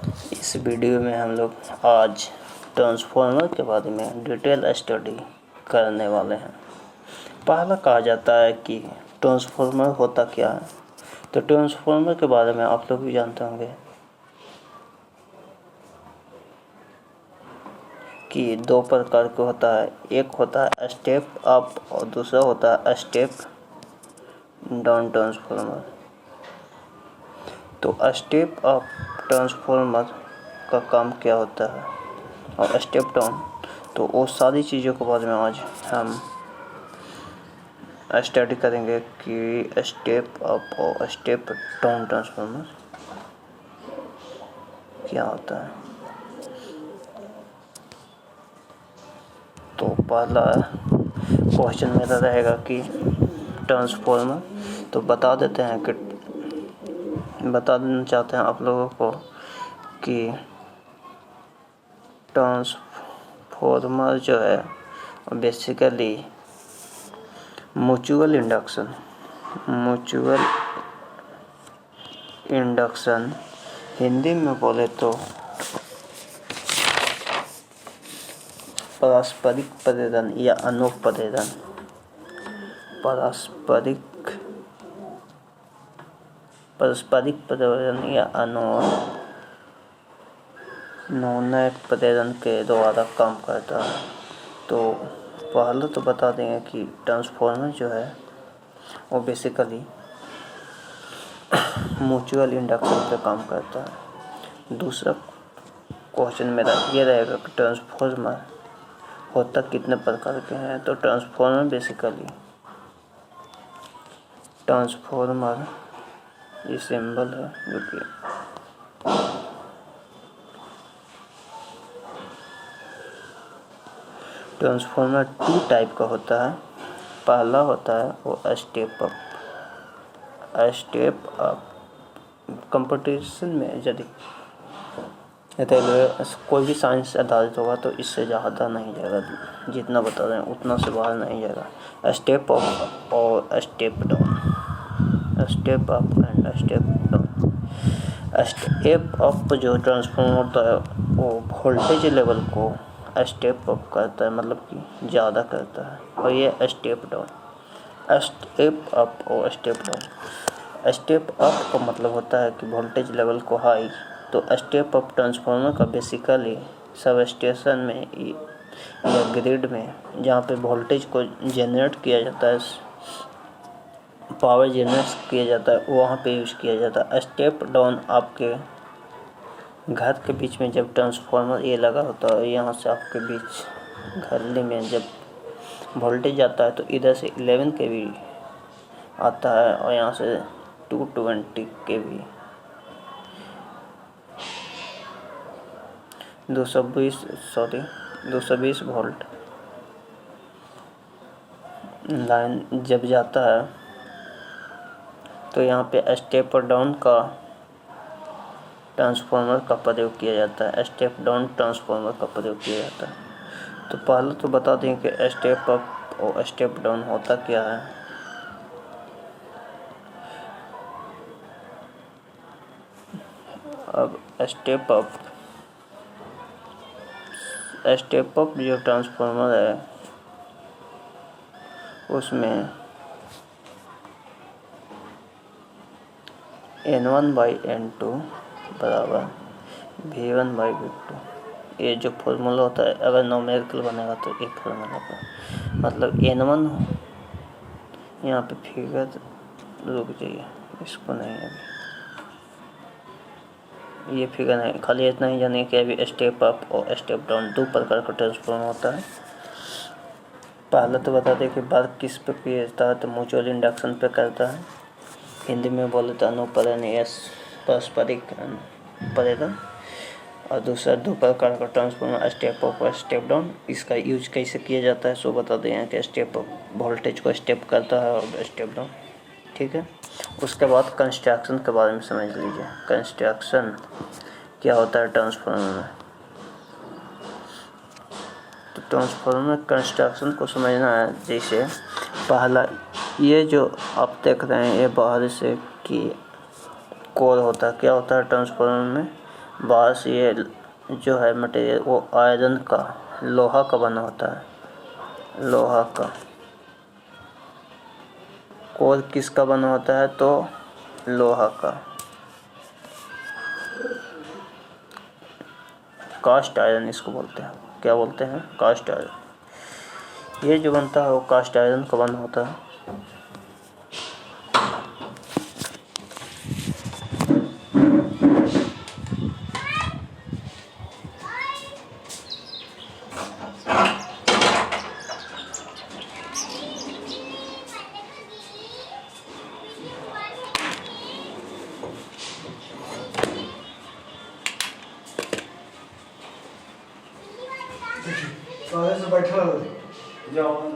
इस वीडियो में हम लोग आज ट्रांसफार्मर के बारे में डिटेल स्टडी करने वाले हैं। पहला कहा जाता है कि ट्रांसफार्मर होता क्या है। तो ट्रांसफार्मर के बारे में आप लोग भी जानते होंगे कि दो प्रकार का होता है। एक होता है स्टेप अप और दूसरा होता है स्टेप डाउन ट्रांसफार्मर। तो स्टेप अप ट्रांसफार्मर का काम क्या होता है और स्टेप डाउन, तो वो सारी चीज़ों के बारे में आज हम स्टडी करेंगे कि स्टेप अप और स्टेप डाउन ट्रांसफार्मर क्या होता है। तो पहला क्वेश्चन मेरा रहेगा कि ट्रांसफार्मर, तो बता देना चाहते हैं आप लोगों को कि ट्रांसफार्मर जो है बेसिकली म्यूचुअल इंडक्शन हिंदी में बोले तो पारस्परिक प्रेरण या अनुप्रेरण, पारस्परिक प्रेरण या अनुनायक प्रेरण के द्वारा काम करता है। तो पहले तो बता देंगे कि ट्रांसफार्मर जो है वो बेसिकली म्यूचुअल इंडक्शन पे काम करता है। दूसरा क्वेश्चन मेरा ये रहेगा कि ट्रांसफार्मर होता कितने प्रकार के हैं। तो ट्रांसफार्मर बेसिकली ट्रांसफार्मर ये सिंबल है जो कि ट्रांसफार्मर 2 टाइप का होता है। पहला होता है वो स्टेप अप कंपटीशन में यदि रेलवे कोई भी साइंस आधारित होगा तो इससे ज़्यादा नहीं जाएगा, जितना बता रहे हैं उतना से बाहर नहीं जाएगा। स्टेप अप और step down, step up and step down. Step up जो ट्रांसफार्मर होता है वो वोल्टेज लेवल को स्टेप अप करता है, मतलब कि ज़्यादा करता है। और ये स्टेप डाउन, स्टेप अप और स्टेप डाउन। स्टेप अप का मतलब होता है कि वोल्टेज लेवल को हाई। तो स्टेप अप ट्रांसफार्मर का बेसिकली सब स्टेशन में या ग्रिड में जहाँ पे वोल्टेज को जनरेट किया जाता है, पावर जनरेट किया जाता है, वहाँ पे यूज़ किया जाता है। स्टेप डाउन आपके घर के बीच में जब ट्रांसफार्मर ये लगा होता है, यहाँ से आपके बीच गली में जब वोल्टेज आता है तो इधर से 11 kV आता है और यहाँ से 220 kV 220 वोल्ट लाइन जब जाता है तो यहाँ पे स्टेप डाउन का ट्रांसफार्मर का प्रयोग किया जाता है। स्टेप डाउन ट्रांसफार्मर का प्रयोग किया जाता है। तो पहले तो बता दें कि स्टेप अप और स्टेप डाउन होता क्या है। अब स्टेप अप जो ट्रांसफार्मर है उसमें N1/N2 बराबर V1/V2 ये जो फॉर्मूला होता है, अगर न्यूमेरिकल बनेगा तो एक फॉर्मूला पर मतलब N1 यहाँ पे फिगर रुक जाइए, इसको नहीं अभी ये फिगर नहीं, खाली इतना ही जानिए कि अभी स्टेप अप और स्टेप डाउन 2 प्रकार का ट्रांसफार्मर होता है। पहले तो बता दें कि वर्क किस पे किया जाता है। तो म्यूचुअल इंडक्शन पे करता है। हिंदी में बोले तो अनुप्रेरण या पारस्परिक प्रेरण। और दूसरा 2 प्रकार का ट्रांसफार्मर स्टेप अप और स्टेप डाउन। इसका यूज कैसे किया जाता है सो बता दें कि स्टेप अप वोल्टेज को स्टेप करता है और स्टेप डाउन, ठीक है। उसके बाद कंस्ट्रक्शन के बारे में समझ लीजिए। कंस्ट्रक्शन क्या होता है ट्रांसफार्मर में। तो ट्रांसफार्मर कंस्ट्रक्शन को समझना है। जैसे पहला ये जो आप देख रहे हैं ये बाहर से कि कोर होता है। क्या होता है ट्रांसफार्मर में बाहर से ये जो है मटेरियल वो आयरन का, लोहा का बना होता है, लोहा का। कोर किसका बना होता है? तो लोहा का। कास्ट आयरन इसको बोलते हैं। क्या बोलते हैं? Cast iron. ये जो बनता है वो कास्ट आयरन का बना होता है। से बैठा जाओ।